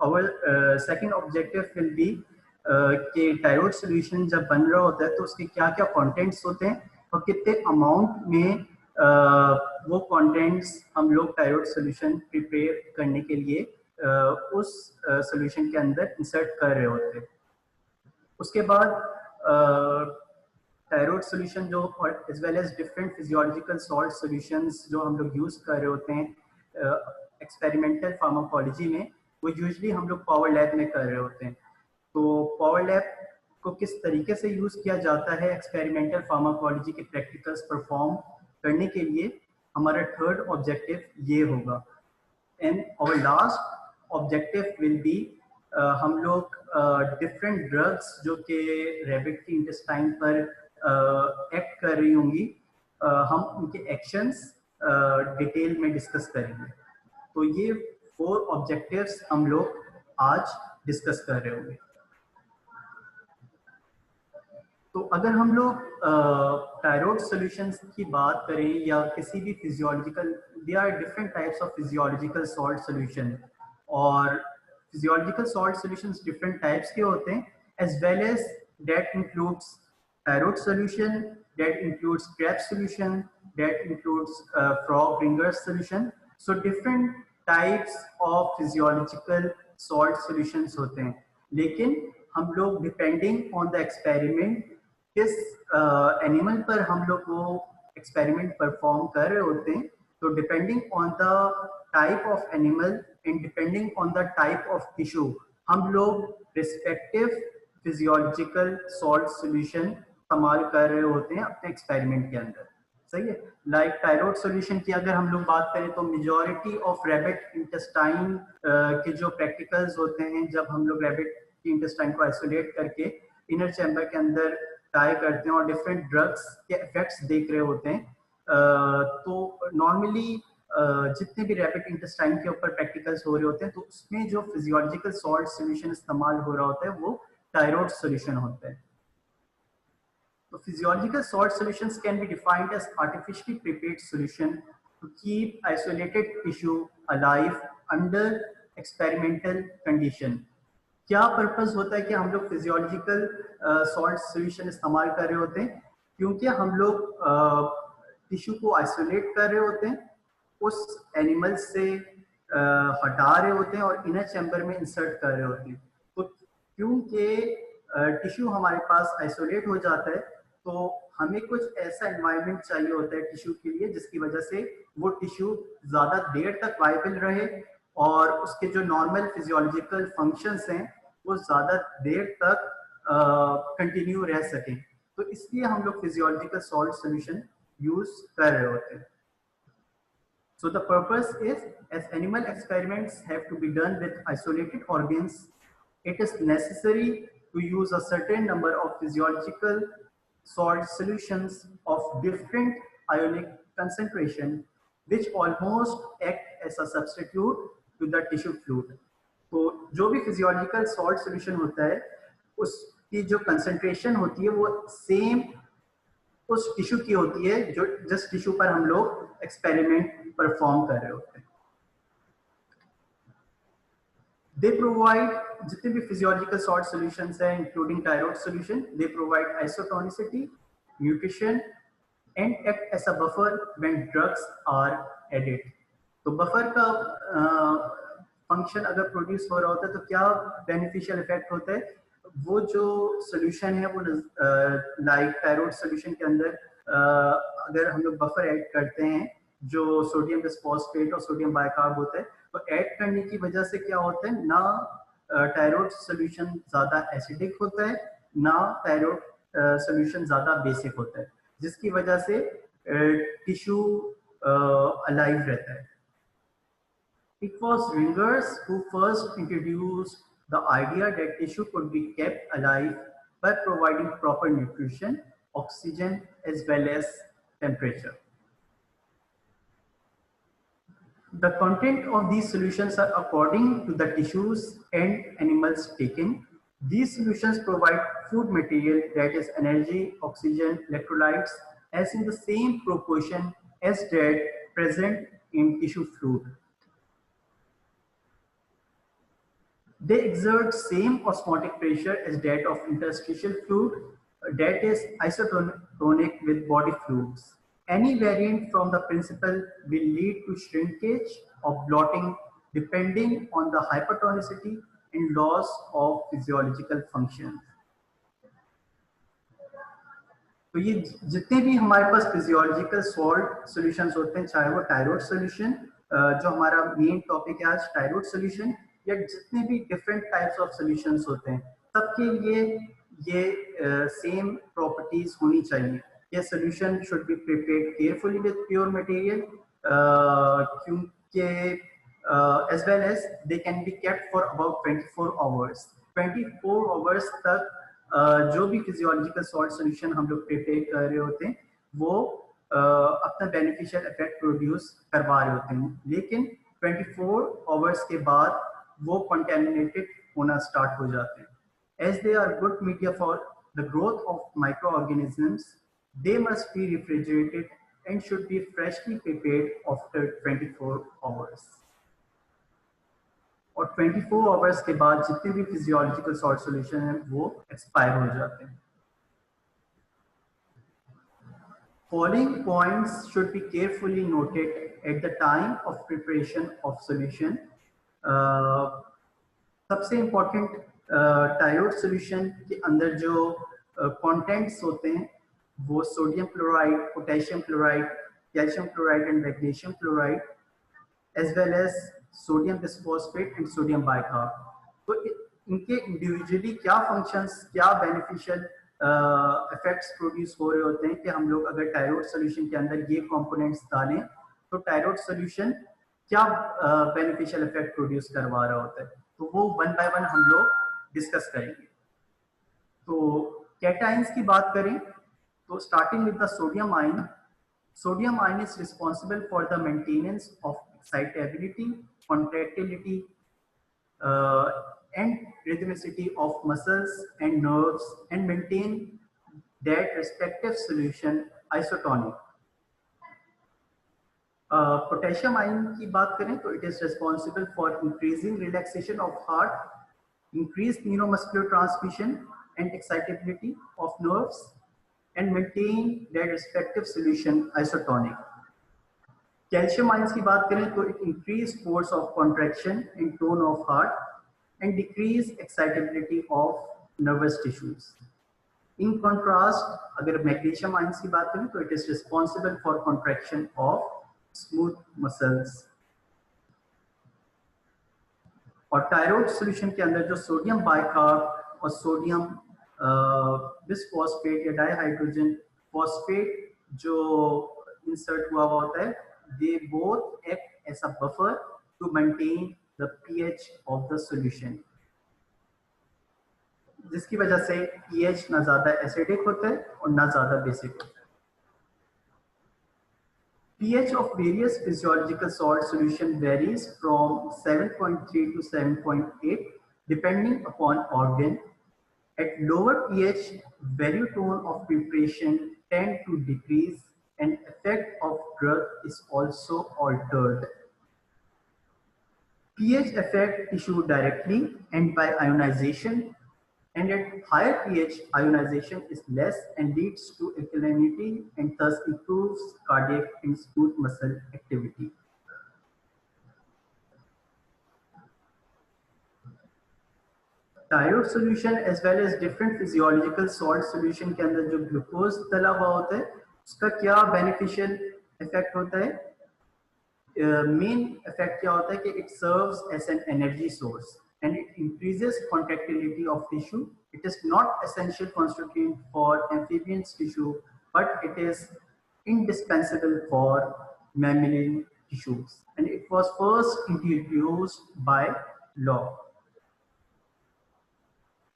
our second objective will be कि टायरोड solution जब बन रहा होता है तो उसके क्या क्या कंटेंट्स होते हैं और कितने अमाउंट में वो कंटेंट्स हम लोग टायरोड सोल्यूशन प्रिपेयर करने के लिए उस सोल्यूशन के अंदर इंसर्ट कर रहे होते हैं। उसके बाद टायरोड सोल्यूशन जो और as well as different physiological salt solutions जो हम लोग यूज कर रहे होते हैं एक्सपेरिमेंटल फार्माकोलॉजी में, वो यूजुअली हम लोग पावर लैब में कर रहे होते हैं। तो पावर लैब को किस तरीके से यूज किया जाता है एक्सपेरिमेंटल फार्माकोलॉजी के प्रैक्टिकल्स परफॉर्म करने के लिए, हमारा थर्ड ऑब्जेक्टिव ये होगा। एंड और लास्ट ऑब्जेक्टिव विल बी हम लोग डिफरेंट ड्रग्स जो कि रैबिट के इंटेस्टाइन पर एक्ट कर रही होंगी, हम उनके एक्शंस डिटेल में डिस्कस करेंगे। तो ये 4 ऑब्जेक्टिव्स हम लोग आज डिस्कस कर रहे होंगे। तो अगर हम लोग टायरोड सॉल्यूशंस की बात करें या किसी भी physiological, there are different types of physiological salt solution, और physiological salt solutions different types के होते हैं, as well as that includes Tyrode solution, that includes Krebs solution, that includes frog Ringer's solution. So different types of physiological salt solutions होते हैं, लेकिन हम लोग depending on the experiment किस animal पर हम लोग वो एक्सपेरिमेंट परफॉर्म कर रहे होते हैं, तो depending on the type of animal and depending on the type of tissue हम लोग रिस्पेक्टिव फिजियोलॉजिकल सॉल्ट सॉल्यूशन इस्तेमाल कर रहे होते हैं अपने एक्सपेरिमेंट के अंदर। सही है। लाइक टायरोड सॉल्यूशन की अगर हम लोग बात करें तो मेजॉरिटी ऑफ रैबिट इंटेस्टाइन के जो प्रैक्टिकल्स होते हैं, जब हम लोग रैबिट की इंटेस्टाइन को आइसोलेट करके इनर चैम्बर के अंदर ट्राई करते हैं और डिफरेंट ड्रग्स के इफेक्ट्स देख रहे होते हैं, तो नॉर्मली जितने भी रैबिट इंटेस्टाइन के ऊपर प्रैक्टिकल्स हो रहे होते हैं, तो उसमें जो फिजियोलॉजिकल सॉल्ट सॉल्यूशन इस्तेमाल हो रहा होता है वो टायरोड सॉल्यूशन होता है। So physiological salt solutions can be defined as artificially prepared solution to keep isolated tissue alive under experimental condition। क्या पर्पस होता है कि हम लोग फिजियोलॉजिकल सॉल्ट सॉल्यूशन इस्तेमाल कर रहे होते हैं? क्योंकि हम लोग टिश्यू को आइसोलेट कर रहे होते हैं, उस एनिमल से हटा रहे होते हैं और इनर चैम्बर में इंसर्ट कर रहे होते हैं। तो क्योंकि टिश्यू हमारे पास आइसोलेट हो जाता है, तो हमें कुछ ऐसा एनवायरनमेंट चाहिए होता है टिश्यू के लिए जिसकी वजह से वो टिश्यू ज़्यादा देर तक वायबल रहे और उसके जो नॉर्मल फिजियोलॉजिकल फंक्शंस हैं वो ज़्यादा देर तक कंटिन्यू रह सकें। तो इसलिए हम लोग फिजियोलॉजिकल सॉल्ट सॉल्यूशन यूज कर रहे होते हैं। So the purpose is, as animal experiments have to be done with isolated organs, it is necessary to use a certain number of physiological salt solutions of different ionic concentration, which almost act as a substitute to the tissue fluid। तो जो भी physiological salt solution होता है उसकी जो concentration होती है वो सेम उस टिश्यू की होती है जो जिस टिश्यू पर हम लोग एक्सपेरिमेंट परफॉर्म कर रहे होते हैं। दे प्रोवाइड जितने भी फिजियोलॉजिकल सॉल्ट सॉल्यूशंस हैं including Tyrode solution, they provide isotonicity, nutrition and act as a buffer when drugs are added. तो बफर का फंक्शन अगर प्रोड्यूस हो रहा होता है तो क्या बेनिफिशियल इफेक्ट होता है, वो जो सोल्यूशन है वो लाइक टायरोड सोल्यूशन के अंदर अगर हम लोग बफर ऐड करते हैं जो सोडियम बिस्फॉस्फेट और सोडियम बाइकार्ब होता है, तो ऐड करने की वजह से क्या होता है, ना टायरोड सोल्यूशन ज़्यादा एसिडिक होता है, ना टायरोड सोल्यूशन ज़्यादा बेसिक होता है, जिसकी वजह से टिश्यू अलाइव रहता है। It was Ringers who first introduced the idea that tissue could be kept alive by providing proper nutrition, oxygen, as well as temperature. The content of these solutions are according to the tissues and animals taken. These solutions provide food material, that is energy, oxygen, electrolytes, as in the same proportion as that present in tissue fluid. They exert same osmotic pressure as that of interstitial fluid, that is isotonic with body fluids. Any variant from the principle will lead to shrinkage or blotting depending on the hypertonicity and loss of physiological functions. तो ये जितने भी हमारे पास physiological salt solutions होते हैं, चाहे वो टायरोड solution जो हमारा मेन टॉपिक है आज, टायरोड सॉल्यूशन, या जितने भी डिफरेंट टाइप्स ऑफ सॉल्यूशंस होते हैं, सबके लिए ये सेम प्रॉपर्टीज होनी चाहिए. ये solution should be prepared carefully with pure material, क्योंकि as well as they can be kept for about 24 hours. 24 hours तक जो भी फिजियोलॉजिकल सॉल्ट सॉल्यूशन हम लोग प्रिपेयर कर रहे होते हैं वो अपना बेनिफिशियल इफेक्ट प्रोड्यूस करवा रहे होते हैं, लेकिन 24 आवर्स के बाद वो कंटेमिनेटेड होना स्टार्ट हो जाते हैं. As they are good media for the growth of micro organisms, they must be refrigerated and should be freshly prepared after 24 hours. और 24 आवर्स के बाद जितने भी फिजियोलॉजिकल सॉल्ट सॉल्यूशन है वो एक्सपायर हो जाते हैं. Following points should be carefully noted at the time of preparation of solution. सबसे इम्पोर्टेंट टायरोड सॉल्यूशन के अंदर जो कंटेंट्स होते हैं वो sodium chloride, potassium chloride, calcium chloride and magnesium chloride, as well as sodium bisphosphate and sodium bicarb. तो इनके individually क्या फंक्शंस, क्या बेनिफिशियल इफेक्ट्स प्रोड्यूस हो रहे होते हैं कि हम लोग अगर टायरोड सॉल्यूशन के अंदर ये कंपोनेंट्स डालें तो टायरोड सॉल्यूशन क्या बेनिफिशियल इफेक्ट प्रोड्यूस करवा रहा होता है, तो वो वन बाय वन हम लोग डिस्कस करेंगे. तो कैटाइंस की बात करें तो starting with the sodium ion. Sodium ion is responsible for the maintenance of excitability, contractility, and rhythmicity of muscles and nerves, and maintain that respective solution isotonic. Potassium ion की बात करें तो it is responsible for increasing relaxation of heart, increased neuromuscular transmission and excitability of nerves, and maintain their respective solution isotonic. Calcium ions की बात करें तो it increase force of contraction and tone of heart and decrease excitability of nervous tissues. In contrast, अगर magnesium ions की बात करें तो it is responsible for contraction of smooth muscles. और टायरोड सॉल्यूशन के अंदर जो सोडियम बाइकार्ब और सोडियम बिस्फॉस्फेट या डाइहाइड्रोजन फॉस्फेट जो इंसर्ट हुआ होता है, they both act as a buffer to maintain the pH of the solution, जिसकी वजह से pH ना ज्यादा एसिडिक होता है और ना ज्यादा बेसिक होता है. pH of various physiological salt solution varies from 7.3 to 7.8 depending upon organ. At lower pH, value tone of preparation tend to decrease and effect of drug is also altered. pH affect tissue directly and by ionization, and at higher pH, ionization is less and leads to alkalinity and thus improves cardiac and smooth muscle activity. Tyrode solution as well as different physiological salt solution के अंदर जो glucose डला हुआ होता है उसका क्या beneficial effect होता है. मेन इफेक्ट क्या होता है कि it serves as an energy source and it increases contractility of tissue. It is not essential constituent for amphibian tissue, but it is indispensable for mammalian tissues, and it was first introduced by law.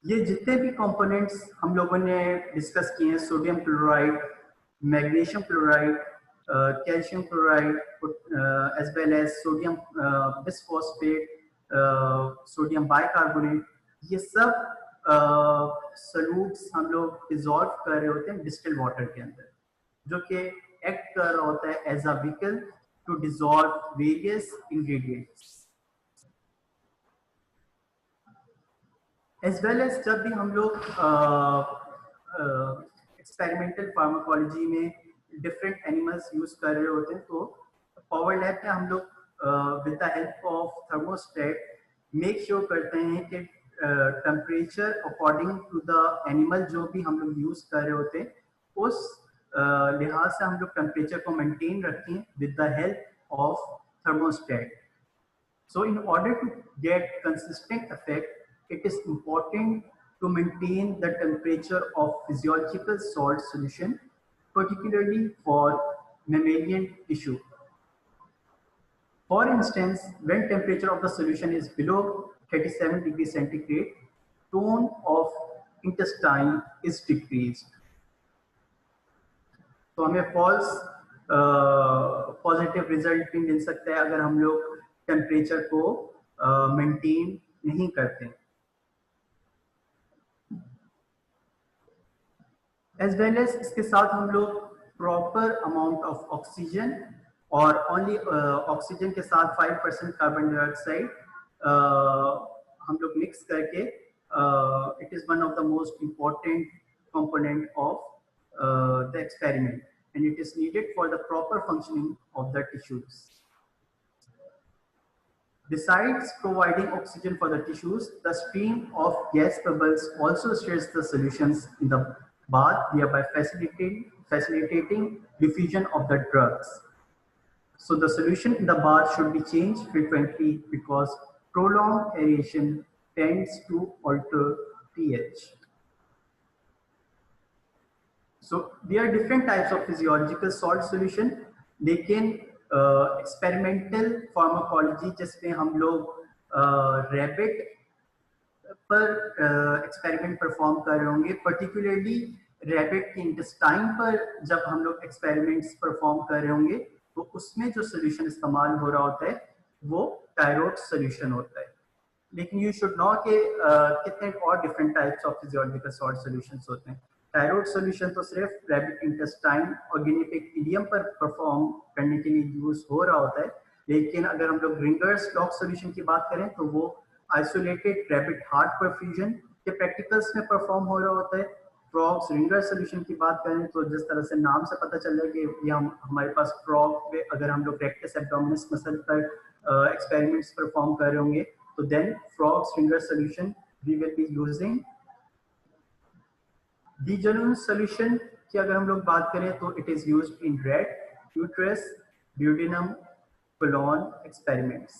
ये जितने भी components हम लोगों ने discuss किए हैं, sodium chloride, magnesium chloride, calcium chloride, as well as sodium bisphosphate, sodium bicarbonate, ये सब सॉल्यूट्स हम लोग डिसॉल्व कर रहे होते हैं डिस्टिल्ड वाटर के अंदर, जो कि एक्ट कर रहा होता है as a vehicle to dissolve various ingredients. As well as जब भी हम लोग एक्सपेरिमेंटल फार्माकोलॉजी में डिफरेंट एनिमल्स यूज कर रहे होते हैं, तो पावर लैब में हम लोग with the help of thermostat make sure करते हैं कि temperature according to the animal जो भी हम लोग यूज कर रहे होते हैं उस लिहाज से हम लोग टेम्परेचर को मेंटेन रखें with the help of thermostat. So in order to get consistent effect, it is important to maintain the temperature of physiological salt solution, particularly for mammalian tissue. For instance, when temperature of the solution is below 37 degrees centigrade, tone of intestine is decreased. तो हमें false positive result भी मिल सकता है अगर हम लोग temperature को maintain नहीं करते। एज वेल एज इसके साथ हम लोग प्रॉपर अमाउंट ऑफ ऑक्सीजन और ओनली ऑक्सीजन के साथ 5% कार्बन डाइऑक्साइड हम लोग मिक्स करके it is one of the most important component of the experiment, and it is needed for the proper functioning of the tissues. Besides providing oxygen for the tissues, the stream of gas bubbles also stirs the solutions in the bath, thereby facilitating diffusion of the drugs. So the solution in the bath should be changed frequently because prolonged aeration tends to alter pH. So there are different types of physiological salt solution, लेकिन experimental pharmacology जिसमें हम लोग rabbit पर experiment perform कर रहे होंगे, particularly rabbit के intestine पर जब हम लोग एक्सपेरिमेंट्स परफॉर्म कर रहे होंगे तो उसमें जो सोल्यूशन इस्तेमाल हो रहा होता है वो टायरोड सोल्यूशन होता है। लेकिन यू शुड नो कि कितने और different types of physiological salt solutions होते हैं। टायरोड सॉल्यूशन तो सिर्फ रैबिट इंटेस्टाइन और गिनी पिग इलियम पर परफॉर्म करने के लिए यूज हो रहा होता है, लेकिन अगर हम लोग रिंगर्स लॉक सॉल्यूशन की बात करें तो वो आइसोलेटेड रैबिट हार्ट परफ्यूजन के प्रैक्टिकल्स में परफॉर्म हो रहा होता है। फ्रॉग्स रिंगर सॉल्यूशन की बात करें तो जिस तरह से नाम से पता चल रहा है कि ये हमारे पास फ्रॉग में अगर हम लोग रेक्टस एब्डोमिनस मसल पर एक्सपेरिमेंट्स परफॉर्म कर रहे होंगे तो then frogs Ringer solution we will be using. Dissolution solution की अगर हम लोग बात करें तो it is used in rat, uterus, duodenum, colon experiments.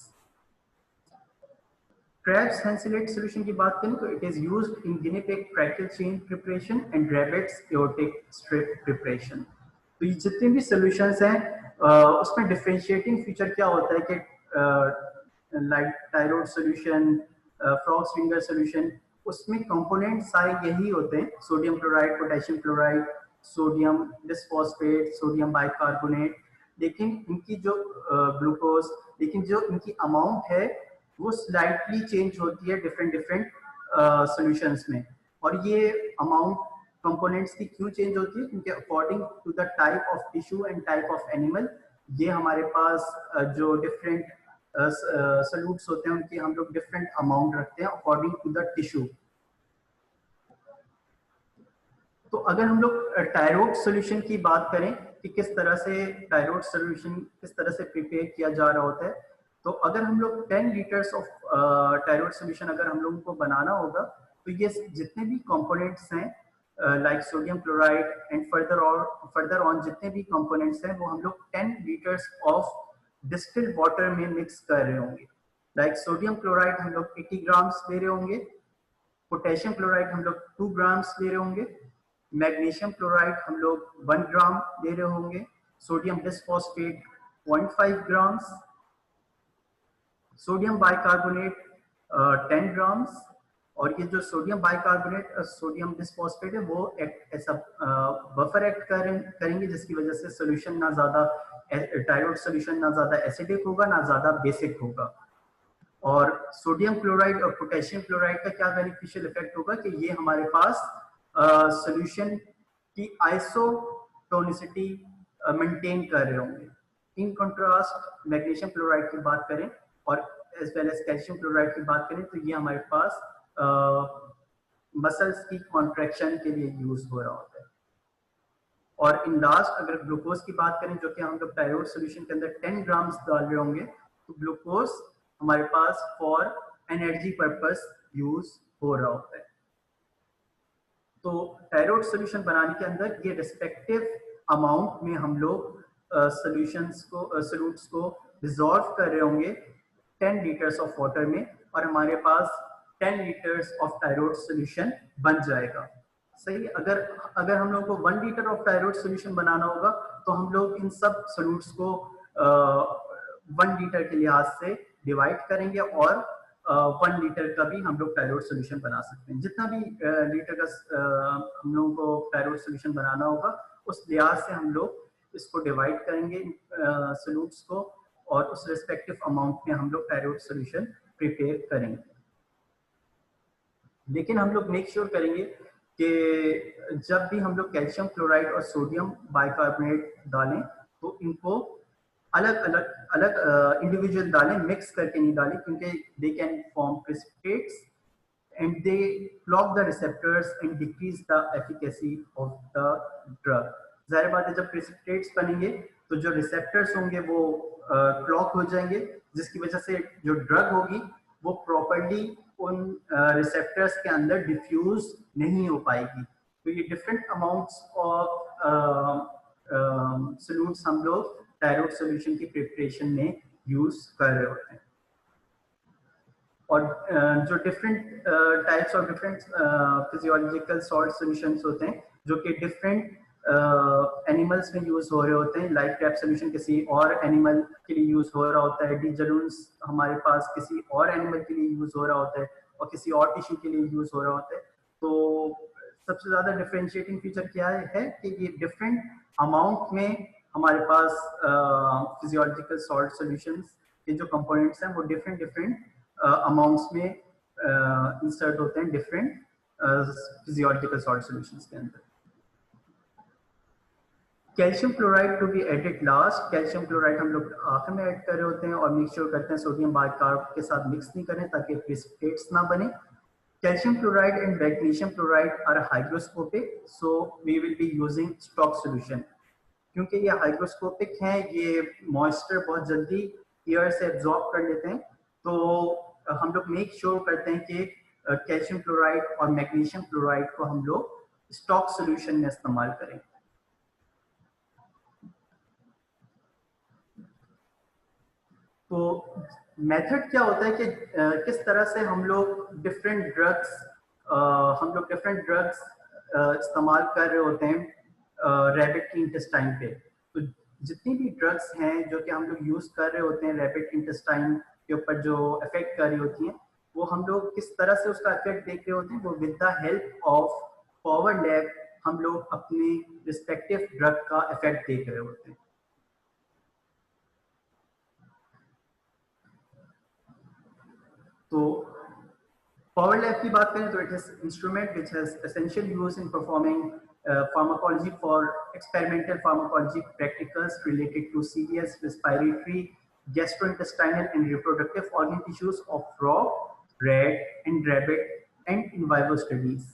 Krebs Henseleit solution की बात करें तो it is used in guinea pig tracheal chain preparation and rabbits aortic strip preparation. तो ये जितने भी सॉल्यूशंस हैं उसमें डिफरेंशिएटिंग फीचर क्या होता है कि like Tyrode solution, frog's Ringer solution, उसमें कंपोनेंट सारे यही होते हैं, sodium chloride, potassium chloride, sodium bisphosphate, sodium bicarbonate, लेकिन इनकी जो ग्लूकोज, लेकिन जो इनकी अमाउंट है वो स्लाइटली चेंज होती है डिफरेंट सॉल्यूशंस में। और ये अमाउंट कंपोनेंट्स की क्यों चेंज होती है, क्योंकि according to the type of tissue and type of animal ये हमारे पास जो डिफरेंट सॉल्यूट्स होते हैं उनकी हम लोग डिफरेंट अमाउंट रखते हैं अकॉर्डिंग टू द टिश्यू। तो अगर हम लोग टायरोड सॉल्यूशन की बात करें कि किस तरह से टायरोड सॉल्यूशन किस तरह से प्रिपेयर किया जा रहा होता है, तो अगर हम लोग 10 लीटर्स ऑफ टायरोड सॉल्यूशन अगर हम लोगों को बनाना होगा तो ये जितने भी कंपोनेंट्स हैं like sodium chloride and further on जितने भी कंपोनेंट्स हैं वो हम लोग 10 लीटर्स ऑफ डिस्टिल्ड वाटर में मिक्स कर रहे होंगे। लाइक सोडियम क्लोराइड हम लोग 80 ग्राम्स ले रहे होंगे, पोटेशियम क्लोराइड हम लोग 2 ग्राम्स ले रहे होंगे, मैग्नीशियम क्लोराइड हम लोग 1 ग्राम ले रहे होंगे, sodium bisphosphate 0.5 grams, sodium bicarbonate 10 grams. और ये जो सोडियम बाइकार्बोनेट सोडियम बिसफॉस्फेट है वो ऐसा बफर एक्ट करेंगे जिसकी वजह से सोल्यूशन ना ज्यादा टायरोड सोल्यूशन ना ज्यादा एसिडिक होगा ना ज्यादा बेसिक होगा। और सोडियम क्लोराइड और पोटेशियम क्लोराइड का क्या बेनिफिशियल इफेक्ट होगा कि ये हमारे पास सोल्यूशन की आइसोटोनिसिटी मेंटेन कर रहे होंगे। इन कंट्रास्ट मैग्नीशियम क्लोराइड की बात करें और as well as calcium chloride की बात करें तो ये हमारे पास मसल्स की कॉन्ट्रैक्शन के लिए यूज हो रहा होता है। और इन लास्ट अगर ग्लूकोज की बात करें, जो कि हम लोग थायराइड सोल्यूशन के अंदर 10 ग्राम्स डाल रहे होंगे, तो ग्लूकोज हमारे पास फॉर एनर्जी पर्पस यूज हो रहा होता है। तो थायराइड सोल्यूशन बनाने के अंदर ये रिस्पेक्टिव अमाउंट में हम लोग सोल्यूशंस को सोल्यूट्स को डिसॉल्व कर रहे होंगे 10 लीटर्स ऑफ वाटर में, और हमारे पास 10 लीटर्स ऑफ थायराइड सोल्यूशन बन जाएगा। सही। अगर अगर हम लोग को 1 लीटर ऑफ थायराइड सोल्यूशन बनाना होगा, तो हम लोग इन सब सोल्यूट्स को 1 लीटर के लिहाज से डिवाइड करेंगे, और 1 लीटर का भी हम लोग थायराइड सोल्यूशन बना सकते हैं। जितना भी लीटर का हम लोगों को थायराइड सोल्यूशन बनाना होगा, उस लिहाज से हम लोग इसको डिवाइड करेंगे सोल्यूट्स को, और उस रिस्पेक्टिव अमाउंट में हम लोग थायराइड सोल्यूशन प्रिपेयर करेंगे। लेकिन हम लोग मेक श्योर करेंगे कि जब भी हम लोग कैल्शियम क्लोराइड और सोडियम बाइकार्बोनेट डालें, तो इनको अलग अलग इंडिविजुअल डालें, मिक्स करके नहीं डालें, क्योंकि they can form precipitates and they clog the receptors and decrease the efficacy of the drug. जाहिर बात है, जब प्रेसिपिटेट्स बनेंगे तो जो रिसेप्टर्स होंगे वो क्लॉग हो जाएंगे, जिसकी वजह से जो ड्रग होगी वो प्रॉपर्ली उन रिसेप्टर्स के अंदर डिफ्यूज नहीं हो पाएगी। तो ये डिफरेंट अमाउंट्स ऑफ सोल्यूट्स हम लोग थायराइड सोल्यूशन की प्रिपरेशन में यूज कर रहे होते हैं। और जो different types of different physiological salt solutions होते हैं, जो कि डिफरेंट एनिमल्स में यूज हो रहे होते हैं, लाइक ट्रैप सोल्यूशन किसी और एनिमल के लिए यूज हो रहा होता है, डिजलून्स हमारे पास किसी और एनिमल के लिए यूज हो रहा होता है, और किसी और टिश्यू के लिए यूज हो रहा होता है। तो सबसे ज्यादा डिफरेंशिएटिंग फीचर क्या है कि ये डिफरेंट अमाउंट में हमारे पास फिजियोलॉजिकल सॉल्ट सॉल्यूशंस के जो कंपोनेंट्स हैं वो डिफरेंट अमाउंट्स में इंसर्ट होते हैं डिफरेंट फिजियोलॉजिकल सॉल्ट सॉल्यूशंस के अंदर। Calcium chloride to be added last. Calcium chloride हम लोग आखिर में ऐड कर रहे होते हैं, और मेक श्योर करते हैं सोडियम बाइकार्ब के साथ मिक्स नहीं करें ताकि प्रेसिपिटेट्स ना बने। Calcium chloride and magnesium chloride are hygroscopic, so we will be using stock solution. क्योंकि ये हाइग्रोस्कोपिक हैं, ये मॉइस्चर बहुत जल्दी एयर से एब्जॉर्ब कर लेते हैं, तो हम लोग मेक श्योर करते हैं कि कैल्शियम क्लोराइड और मैग्नीशियम क्लोराइड को हम लोग स्टॉक सोल्यूशन में इस्तेमाल करें। तो मेथड क्या होता है कि किस तरह से हम लोग डिफरेंट ड्रग्स इस्तेमाल कर रहे होते हैं रैबिट की इंटेस्टाइन पे। तो जितनी भी ड्रग्स हैं जो कि हम लोग यूज कर रहे होते हैं रैबिट इंटेस्टाइन के ऊपर जो इफेक्ट कर रही होती हैं, वो हम लोग किस तरह से उसका इफेक्ट देख रहे होते हैं, वो with the help of power lab हम लोग अपने रिस्पेक्टिव ड्रग का इफेक्ट देख रहे होते हैं। तो पावर लैब की बात करें तो it is instrument which has essential use in performing pharmacology for experimental pharmacology practicals related to serious respiratory, gastrointestinal and reproductive organ tissues of frog, rat and rabbit and in vivo studies.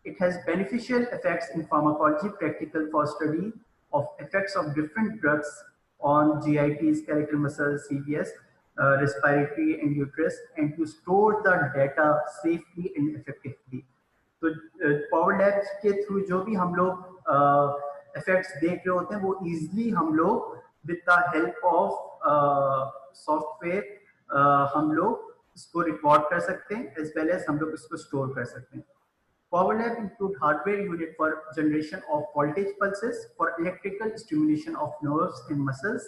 It has beneficial effects in pharmacology practical for study of effects of different drugs on GITs, skeletal muscles, CVS, respiratory and uterus, and to store the data safely and effectively. तो power lab के through जो भी हम लोग effects देख रहे होते हैं वो इजीली हम लोग with the help of software हम लोग इसको रिकॉर्ड कर सकते हैं, एज वेल एज हम लोग इसको स्टोर कर सकते हैं। Power lab include hardware unit for generation of voltage pulses for electrical stimulation of nerves and muscles,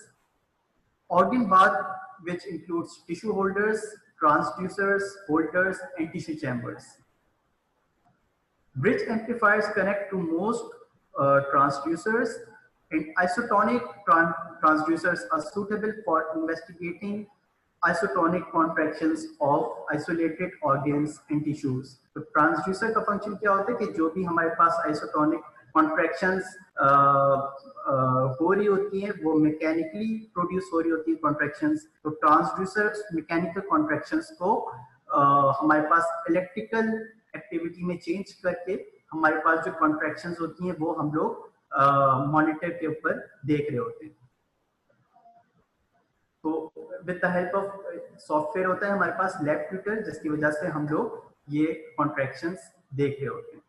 organ bath which includes tissue holders, transducers, holders and tissue chambers. Bridge amplifiers connect to most transducers, and isotonic transducers are suitable for investigating isotonic contractions of isolated organs and tissues. तो transducer का function क्या होता है कि जो भी हमारे पास isotonic contractions हो रही होती हैं वो मैकेनिकली प्रोड्यूस हो रही होती है कॉन्ट्रैक्शंस, तो ट्रांसड्यूसर मैकेनिकल कॉन्ट्रैक्शंस को हमारे पास इलेक्ट्रिकल एक्टिविटी में चेंज करके हमारे पास जो कॉन्ट्रैक्शंस होती हैं वो हम लोग मॉनिटर के ऊपर देख रहे होते हैं। तो with the help of software होता है हमारे पास लैब ट्यूटर, जिसकी वजह से हम लोग ये कॉन्ट्रैक्शंस देख रहे होते हैं।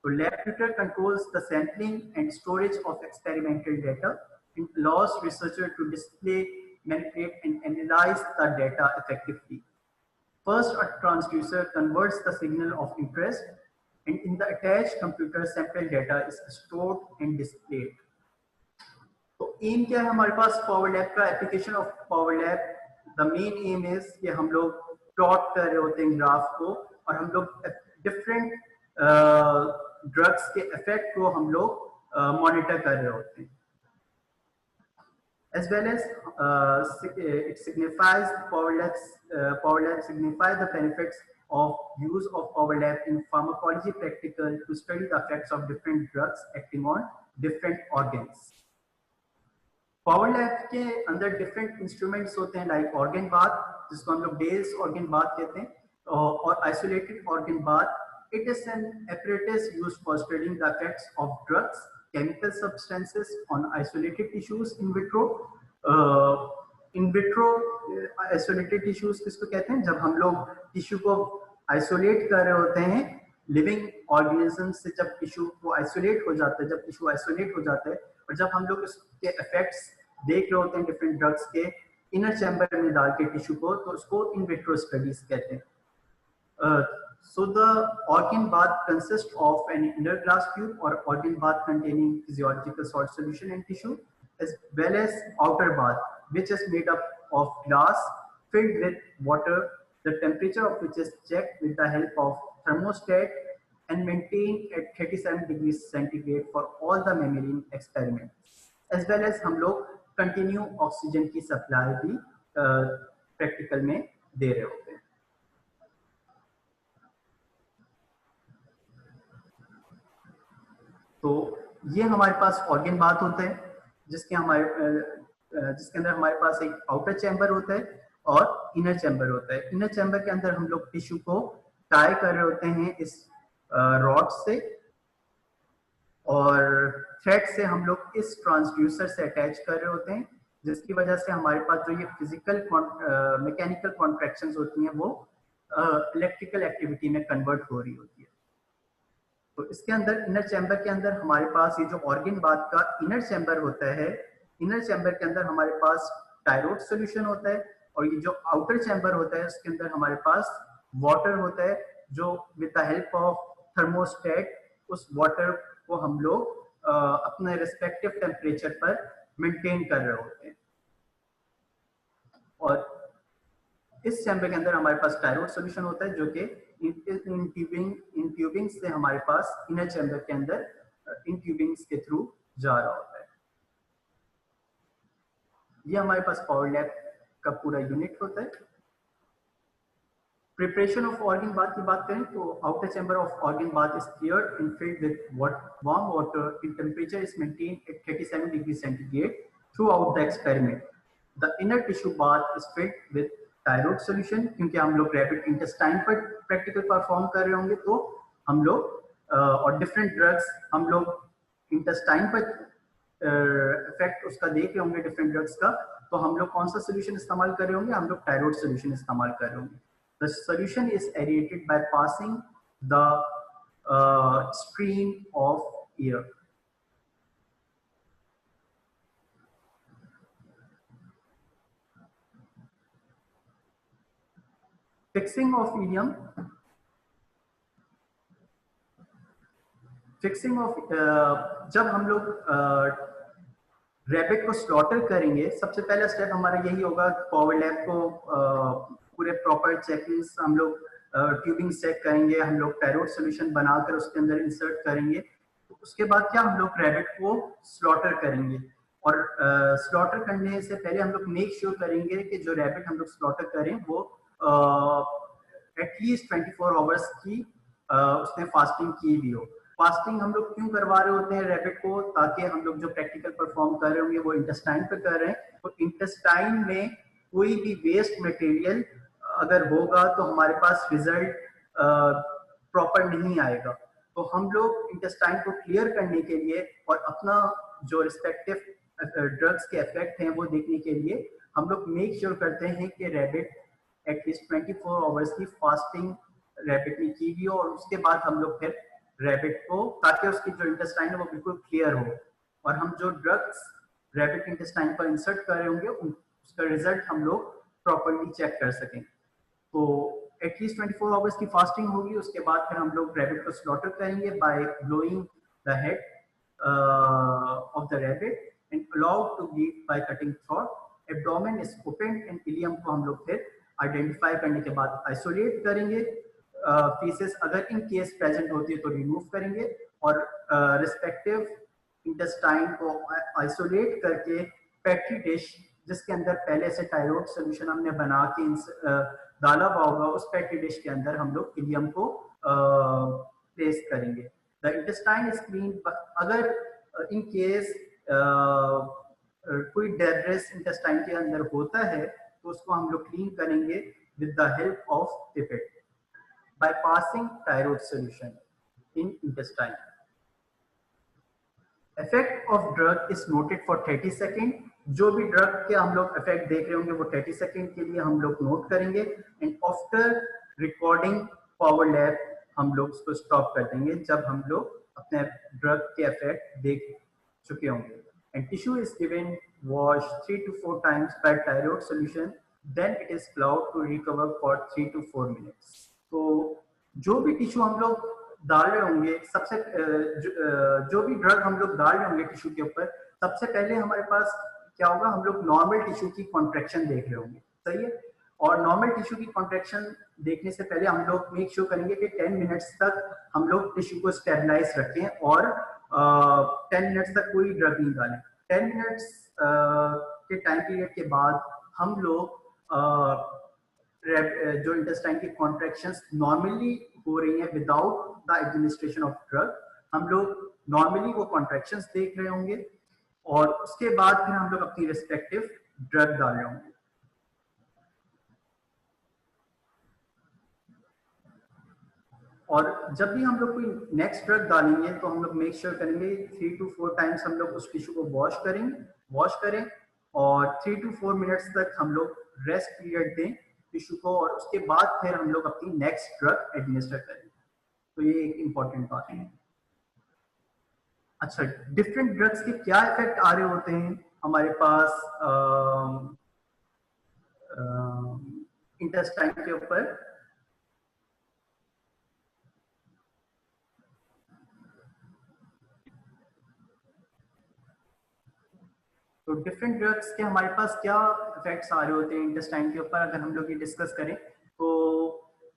तो lab tutor controls the sampling and storage of experimental data and allows researcher to display, manipulate and analyze the data effectively. First, a transducer converts the signal of interest, and in the attached computer, sample data is stored and displayed. तो M क्या है हमारे पास power lab का? Application of power lab, the main M is कि हम लोग plot कर रहे होते हैं ग्राफ को, और हम लोग डिफरेंट ड्रग्स के इफेक्ट को हम लोग मॉनिटर कर रहे होते हैं। As well as it signifies Power Lab signifies the benefits of use of Power Lab in pharmacology practical to study the effects of different drugs acting on different organs. Power Lab के अंदर different instruments होते हैं like organ bath, जिसको हम लोग Bales organ bath कहते हैं, और isolated organ bath. It is an apparatus used for studying the effects of drugs, chemical substances on isolated tissues in vitro. In vitro isolated tissues किसको कहते हैं? जब हम लोग टिश्यू को आइसोलेट कर रहे होते हैं लिविंग ऑर्गेनिज्म से, जब टिश्यू को आइसोलेट हो जाता है, जब टिश्यू आइसोलेट हो जाता है, और जब हम लोग इसके इफेक्ट्स देख रहे होते हैं डिफरेंट ड्रग्स के इनर चैम्बर में डाल के टिश्यू को, तो उसको इन विट्रो स्टडीज कहते हैं। So the organ bath consists of an inner glass tube or organ bath containing physiological salt solution and tissue, as well as outer bath, which is made up of glass filled with water, the temperature of which is checked with the help of thermostat and maintained at 37 degrees centigrade for all the mammalian experiments. As well as हम लोग continue oxygen की supply भी practical में दे रहे होते हैं। तो ये हमारे पास ऑर्गन बात होता है, जिसके अंदर हमारे पास एक आउटर चैम्बर होता है और इनर चैम्बर होता है। इनर चैम्बर के अंदर हम लोग टिश्यू को टाई कर रहे होते हैं इस रॉड से, और थ्रेड से हम लोग इस ट्रांसड्यूसर से अटैच कर रहे होते हैं, जिसकी वजह से हमारे पास जो ये फिजिकल मैकेनिकल कॉन्ट्रैक्शंस होती हैं वो इलेक्ट्रिकल एक्टिविटी में कन्वर्ट हो रही होती है। तो इसके अंदर इनर चैम्बर के अंदर हमारे पास ये जो ऑर्गन बाथ का इनर चैम्बर होता है, इनर चैम्बर के अंदर हमारे पास टायरोड सॉल्यूशन होता है, और ये जो आउटर चैम्बर होता है उसके अंदर हमारे पास वाटर होता है, जो with the help of thermostat उस वाटर को हम लोग अपने रिस्पेक्टिव टेम्परेचर पर मेंटेन कर रहे होते हैं। और इस चैम्बर के अंदर हमारे पास टायरोड सॉल्यूशन होता है, जो कि इन ट्यूबिंग से हमारे पास इनर चैम्बर के अंदर इन ट्यूबिंग्स के थ्रू जा रहा होता है। ये हमारे पास पावर लैब का पूरा यूनिट होता है। प्रिपरेशन ऑफ ऑर्गन बाथ की बात करें तो outer chamber of organ bath is cleared and filled with warm water in temperature is maintained at 37 degree centigrade throughout the experiment. The inner tissue bath is filled with Tyrode solution, क्योंकि हम लोग rapid intestine पर practical perform कर रहे होंगे, तो हम लोग और डिफरेंट ड्रग्स हम लोग इंटेस्टाइन पर इफेक्ट उसका देख रहे होंगे डिफरेंट ड्रग्स का, तो हम लोग कौन सा सोल्यूशन इस्तेमाल कर रहे होंगे? हम लोग टायरोड सोल्यूशन इस्तेमाल कर रहे होंगे। The solution is aerated by passing the stream of air. Fixing of medium, fixing of जब हम लोग रैबिट को स्लॉटर करेंगे, सबसे पहला स्टेप हमारा यही होगा, पावर लैब को पूरे प्रॉपर चेकिंग्स हम लोग ट्यूबिंग चेक करेंगे, हम लोग टायरोड सॉल्यूशन बनाकर उसके अंदर इंसर्ट करेंगे। तो उसके बाद क्या, हम लोग रैबिट को स्लॉटर करेंगे, और स्लॉटर करने से पहले हम लोग मेक श्योर करेंगे कि जो रैबिट हम लोग स्लॉटर करें वो एटलीस्ट 24 आवर्स की उसने फास्टिंग की भी हो। फास्टिंग हम लोग क्यों करवा रहे होते हैं रैबिट को? ताकि हम लोग जो प्रैक्टिकल परफॉर्म कर रहे होंगे वो इंटेस्टाइन पे कर रहे हैं, तो इंटेस्टाइन में कोई भी वेस्ट मटेरियल अगर होगा तो हमारे पास रिजल्ट प्रॉपर नहीं आएगा। तो हम लोग इंटेस्टाइन को क्लियर करने के लिए और अपना जो रिस्पेक्टिव ड्रग्स के इफेक्ट हैं वो देखने के लिए हम लोग मेक श्योर करते हैं कि रैबिट एटलीस्ट 24 आवर्स की फास्टिंग रैबिट ने की हुई हो, और उसके बाद हम लोग फिर रैबिट को, ताकि उसकी जो इंटेस्टाइन है वो बिल्कुल क्लियर हो, और हम जो ड्रग्स रैबिट इंटेस्टाइन पर इंसर्ट कर रहे होंगे उसका रिजल्ट हम लोग प्रॉपरली चेक कर सकें। तो एटलीस्ट 24 आवर्स की फास्टिंग होगी, उसके बाद फिर हम लोग रैबिट को स्लॉटर करेंगे by blowing the head of the rabbit and allowed to bleed by cutting throat. Abdomen is open and ileum को हम लोग फिर आइडेंटिफाई करने के बाद आइसोलेट करेंगे। पीसेस अगर इन केस प्रेजेंट होती है तो रिमूव करेंगे, और रिस्पेक्टिव इंटेस्टाइन को आइसोलेट करके पेट्री डिश जिसके अंदर पहले से टायरोड सोल्यूशन हमने बना के डाला हुआ होगा, उस पेट्री डिश के अंदर हम लोग इलियम को प्लेस करेंगे। The intestine is clean. अगर इन केस कोई डेब्रिस इंटेस्टाइन के अंदर होता है तो उसको हम लोग क्लीन करेंगे with the help of pipette by passing Tyrode solution in intestine. Effect of drug is noted for 30 second. जो भी ड्रग के हम लोग इफेक्ट देख रहे होंगे वो 30 सेकेंड के लिए हम लोग नोट करेंगे, and after recording power lab हम लोग उसको स्टॉप कर देंगे जब हम लोग अपने ड्रग के इफेक्ट देख चुके होंगे। And tissue is given wash 3 to 4 times by thyroid solution, then it is allowed to recover for 3 to 4 minutes। तो जो भी टिश्यू हम लोग डाल रहे होंगे, सबसे जो भी ड्रग हम लोग डाल रहे होंगे टिश्यू के ऊपर, सबसे पहले हमारे पास क्या होगा, हम लोग नॉर्मल टिश्यू की कॉन्ट्रैक्शन देख रहे होंगे, सही है। और नॉर्मल टिश्यू की कॉन्ट्रैक्शन देखने से पहले हम लोग मेक श्योर करेंगे कि 10 मिनट्स तक हम लोग टिश्यू को स्टेबलाइज रखें और 10 मिनट्स तक कोई ड्रग नहीं डालें। 10 मिनट्स के टाइम पीरियड के बाद हम लोग जो इंटेस्टाइन की कॉन्ट्रैक्शंस नॉर्मली हो रही है without the administration of drug, हम लोग नॉर्मली वो कॉन्ट्रैक्शंस देख रहे होंगे, और उसके बाद फिर हम लोग अपनी रिस्पेक्टिव ड्रग डाल रहे होंगे। और जब भी हम लोग कोई नेक्स्ट ड्रग डालेंगे तो हम लोग मेक श्योर करेंगे 3 to 4 टाइम्स हम लोग उस टिश्यू को वॉश करें, और 3 to 4 मिनट्स तक हम लोग रेस्ट पीरियड दें टिश्यू को, और उसके बाद फिर हम लोग अपनी नेक्स्ट ड्रग एडमिनिस्टर करें। तो ये एक इंपॉर्टेंट बात है। अच्छा, डिफरेंट ड्रग्स के क्या इफेक्ट आ रहे होते हैं हमारे पास इंटेस्टाइन के ऊपर। तो डिफरेंट ड्रग्स के हमारे पास क्या इफेक्ट्स आ रहे होते हैं इंटेस्टाइन के ऊपर, अगर हम लोग ये डिस्कस करें तो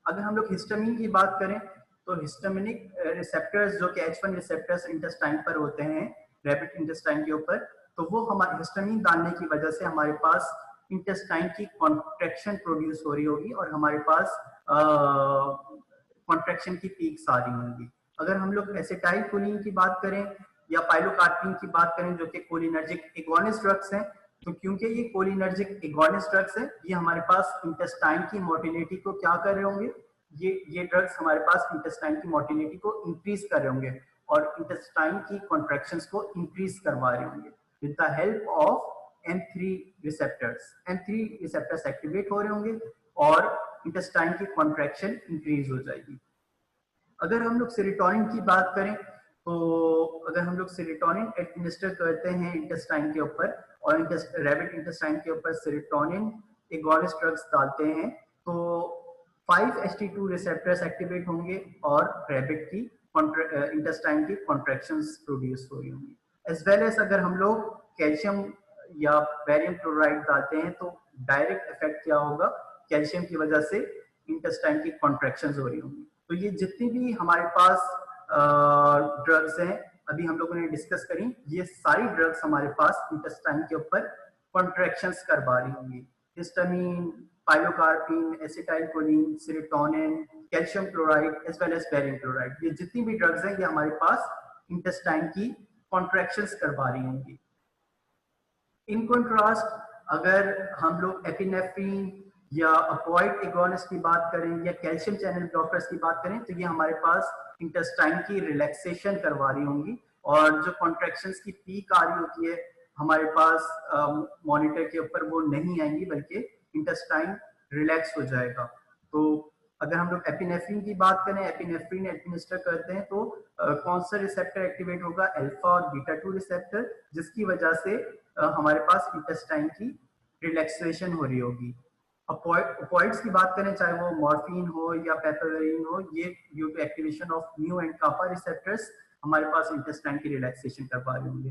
अगर हम लोग हिस्टामिन की बात करें तो हिस्टामिनिक रिसेप्टर्स जो कि H1 रिसेप्टर्स इंटेस्टाइन पर होते हैं रैबिट इंटेस्टाइन के ऊपर, तो वो हमारे हिस्टामिन डालने की वजह से हमारे पास इंटेस्टाइन की कॉन्ट्रैक्शन प्रोड्यूस हो रही होगी और हमारे पास कॉन्ट्रैक्शन की पीक्स आ रही होंगी। अगर हम लोग एसिटाइल कोलिन की बात करें या पाइलोकार्पिन की बात करें जो कि कोलिनर्जिक एगोनिस्ट ड्रग्स हैं, तो क्योंकि ये कोलिनर्जिक एगोनिस्ट ड्रग्स हैं, ये हमारे पास इंटेस्टाइन की मोटिलिटी को क्या कर रहे होंगे, ये ड्रग्स हमारे पास इंटेस्टाइन की मोटिलिटी को इंक्रीज कर रहे होंगे और इंटेस्टाइन की कॉन्ट्रैक्शंस को इंक्रीज करवा रहे होंगे with the help of M3 receptors. M3 receptors activate हो रहे होंगे और इंटेस्टाइन की कॉन्ट्रैक्शन इंक्रीज हो जाएगी। अगर हम लोग सेरोटोनिन की बात करें तो अगर हम लोग सेरोटोनिन एडमिनिस्टर करते हैं इंटेस्टाइन के ऊपर और रैबिट इंटेस्टाइन के ऊपर सेरोटोनिन एगोनिस्ट ड्रग्स डालते हैं तो 5-HT2 रिसेप्टर्स एक्टिवेट होंगे और रैबिट की इंटेस्टाइन की कॉन्ट्रैक्शंस प्रोड्यूस हो रही होंगी। एज वेल एज अगर हम लोग कैल्शियम या बैरियम क्लोराइड डालते हैं तो डायरेक्ट इफेक्ट क्या होगा, कैल्शियम की वजह से इंटेस्टाइन की कॉन्ट्रैक्शंस हो रही होंगी। तो ये जितनी भी हमारे पास ड्रग्स हैं अभी हम लोगों ने डिस्कस करी, ये सारी ड्रग्स हमारे पास इंटेस्टाइन के ऊपर कॉन्ट्रैक्शंस करवा रही होंगी। Histamine, pilocarpine, acetyl choline, serotonin, calcium chloride as well as barium chloride, ये जितनी भी ड्रग्स हैं ये हमारे पास इंटेस्टाइन की कॉन्ट्रैक्शंस करवा रही होंगी। इन कॉन्ट्रास्ट अगर हम लोग एपिनेफ्रिन या अपॉइड एगोनिस्ट की बात करें या कैल्शियम चैनल ब्लॉकर्स की बात करें, तो ये हमारे पास इंटेस्टाइन की रिलैक्सेशन करवा रही होंगी, और जो कॉन्ट्रैक्शंस की पीक आ रही होती है हमारे पास मॉनिटर के ऊपर, वो नहीं आएंगी, बल्कि इंटेस्टाइन रिलैक्स हो जाएगा। तो अगर हम लोग एपिनेफ्रिन की बात करें, एपिनेफ्रिन एडमिनिस्टर करते हैं तो कौन सा रिसेप्टर एक्टिवेट होगा? अल्फा और बीटा 2 रिसेप्टर, जिसकी वजह से हमारे पास इंटेस्टाइन की रिलैक्सेशन हो रही होगी। ऑपियोइड्स की बात करें, चाहे वो मॉर्फिन हो या पेप्टाइडिन हो, ये due to activation of mu and kappa receptors हमारे पास इंटेस्टाइन की रिलैक्सेशन करवा रहे होंगे।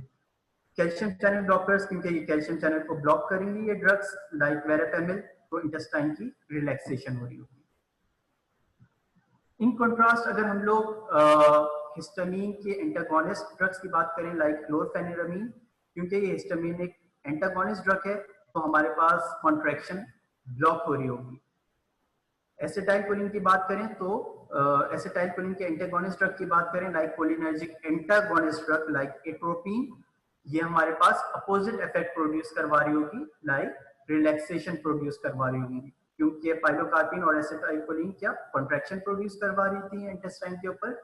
कैल्शियम चैनल ब्लॉकर्स, क्योंकि ये कैल्शियम चैनल को ब्लॉक करेंगे ये ड्रग्स लाइक वेरापेमिल, तो इंटेस्टाइन की रिलैक्सेशन हो रही होगी। इन कंट्रास्ट अगर हम लोग हिस्टामिन के एंटागोनिस्ट ड्रग्स की बात करें लाइक क्लोरफेनिरामीन, क्योंकि ये हिस्टामिन एक एंटागोनिस्ट ड्रग है, तो हमारे पास कॉन्ट्रैक्शन ब्लॉक हो रही होगी। एसिटाइलकोलिन की बात करें तो एसिटाइलकोलिन के एंटागोनिस्ट ड्रग की बात करें like cholinergic antagonist drug like atropine, ये हमारे पास अपोजिट इफेक्ट प्रोड्यूस करवा रही होगी, लाइक रिलैक्सेशन प्रोड्यूस करवा रही होगी, क्योंकि पाइलोकार्पिन और एसिटाइलकोलिन क्या कॉन्ट्रैक्शन प्रोड्यूस करवा रही थी इंटेस्टाइन के ऊपर,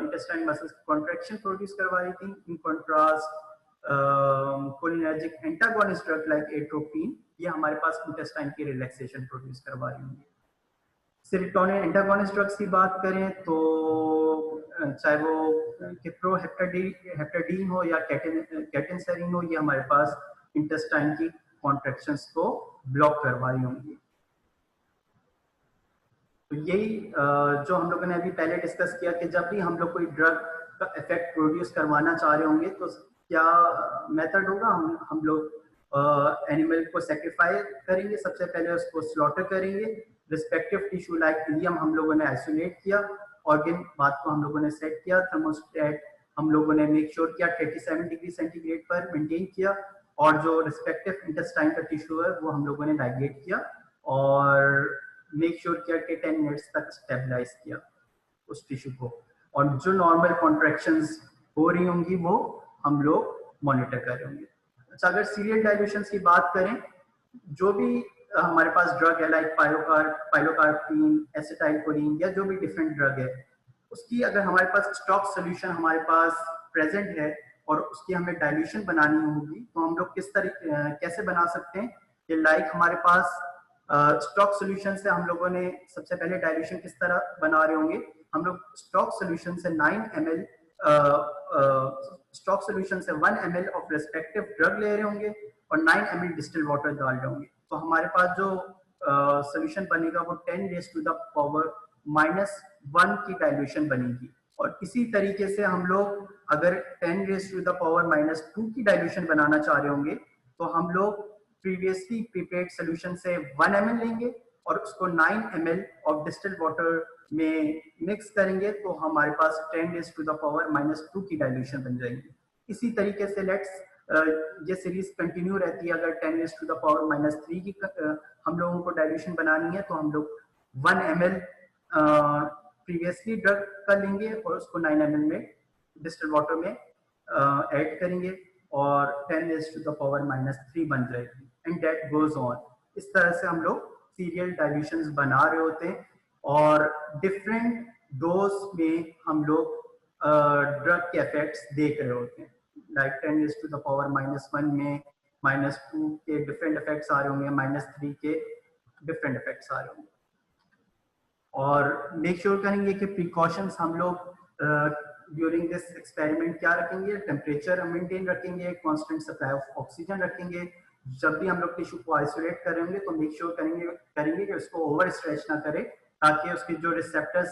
इंटेस्टाइन मसल्स कॉन्ट्रैक्शन प्रोड्यूस करवा रही थी। In contrast cholinergic antagonist drug like atropine, ये हमारे पास इंटेस्टाइन की रिलैक्सेशन प्रोड्यूस करवा रही होंगी। सेरोटोनिन एंटागोनिस्ट ड्रग्स की बात करें तो चाहे वो हेप्टाडीन हो या कैटिनसेरिन हो, ये हमारे पास इंटेस्टाइन की कॉन्ट्रैक्शंस को ब्लॉक करवा रही होंगी। तो यही जो हम लोगों ने अभी पहले डिस्कस किया कि जब भी हम लोग कोई ड्रग का इफेक्ट प्रोड्यूस करवाना चाह रहे होंगे तो क्या मेथड होगा? हम लोग एनिमल को सेक्रीफाई करेंगे, सबसे पहले उसको स्लॉटर करेंगे, रिस्पेक्टिव टिश्यू लाइक इलियम हम लोगों ने आइसोलेट किया, ऑर्गन बात को हम लोगों ने सेट किया, थर्मोस्टेट हम लोगों ने मेक श्योर किया 37 डिग्री सेंटीग्रेड पर मेंटेन किया, और जो रिस्पेक्टिव इंटेस्टाइन का टिश्यू है वो हम लोगों ने डाइलेट किया और मेक श्योर किया कि 10 मिनट्स तक स्टेबलाइज किया उस टिश्यू को, और जो नॉर्मल कॉन्ट्रैक्शंस हो रही होंगी वो हम लोग मॉनिटर कर रहे होंगे। अच्छा, अगर सीरियल डाइल्यूशंस की बात करें, जो भी हमारे पास ड्रग है लाइक पाइलोकार्पिन, एसिटाइलकोलिन या जो भी डिफरेंट ड्रग है, उसकी अगर हमारे पास स्टॉक सोल्यूशन हमारे पास प्रेजेंट है और उसकी हमें डाइल्यूशन बनानी होगी, तो हम लोग किस तरीके कैसे बना सकते हैं कि लाइक हमारे पास स्टॉक सोल्यूशन से हम लोगों ने सबसे पहले डाइल्यूशन किस तरह बना रहे होंगे, हम लोग स्टॉक सोल्यूशन से 9 ml स्टॉक सोल्यूशन से 1 ml ऑफ रेस्पेक्टिव ड्रग ले रहे होंगे और 9 ml डिस्टिल वाटर डाल रहे होंगे, तो हमारे पास जो सोल्यूशन बनेगा वो 10 रेज़ टू द पावर -1 की डाइल्यूशन बनेगी। और इसी तरीके से हम लोग अगर 10 रेज़ टू द पावर -2 की डाइल्यूशन बनाना चाह रहे होंगे, तो हम लोग प्रीवियसली प्रिपेयर्ड सोल्यूशन से 1 ml लेंगे और उसको 9 ml ऑफ डिस्टिल्ड वाटर में मिक्स करेंगे, तो हमारे पास 10 रेज़ टू द पावर -2 की डाइल्यूशन बन जाएगी। इसी तरीके से ये सीरीज कंटिन्यू रहती है। अगर 10 रेज़ टू द पावर -3 की हम लोगों को डाइल्यूशन बनानी है, तो हम लोग 1 ml प्रीवियसली ड्रग का लेंगे और उसको 9 ml में डिस्टिल्ड वाटर में ऐड करेंगे और 10 रेज़ टू द पावर -3 बन जाएगी, एंड दैट गोज ऑन। इस तरह से हम लोग सीरियल डाइल्यूशंस बना रहे होते हैं और डिफरेंट डोज में हम लोग ड्रग के इफेक्ट्स देख रहे होते हैं, like 10 raise to the power -1 में -2 के डिफरेंट इफेक्ट्स आ रहे होंगे, -3 के डिफरेंट इफेक्ट्स आ रहे होंगे। और मेक श्योर करेंगे कि प्रिकॉशंस हम लोग ड्यूरिंग दिस एक्सपेरिमेंट क्या रखेंगे, टेम्परेचर मेंटेन रखेंगे, कांस्टेंट सप्लाई ऑफ ऑक्सीजन रखेंगे। जब भी हम लोग टिश्यू को आइसोलेट करेंगे तो मेक श्योर करेंगे कि उसको ओवर स्ट्रेच ना करें, ताकि उसके जो रिसेप्टर्स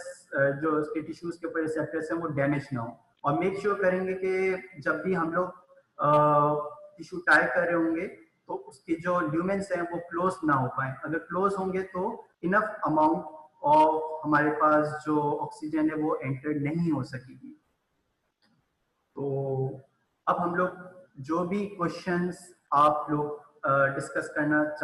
जो उसके टिश्यूज के ऊपर रिसेप्टर्स हैं वो डैमेज ना हो। और मेक श्योर करेंगे कि जब भी हम लोग टिश्यू टाई कर रहे होंगे तो उसके जो ल्यूमेंस हैं वो क्लोज ना हो पाए। अगर क्लोज होंगे तो इनफ अमाउंट और हमारे पास जो ऑक्सीजन है वो एंटर नहीं हो सकेगी। तो अब हम लोग जो भी क्वेश्चंस आप लोग डिस्कस करना चाह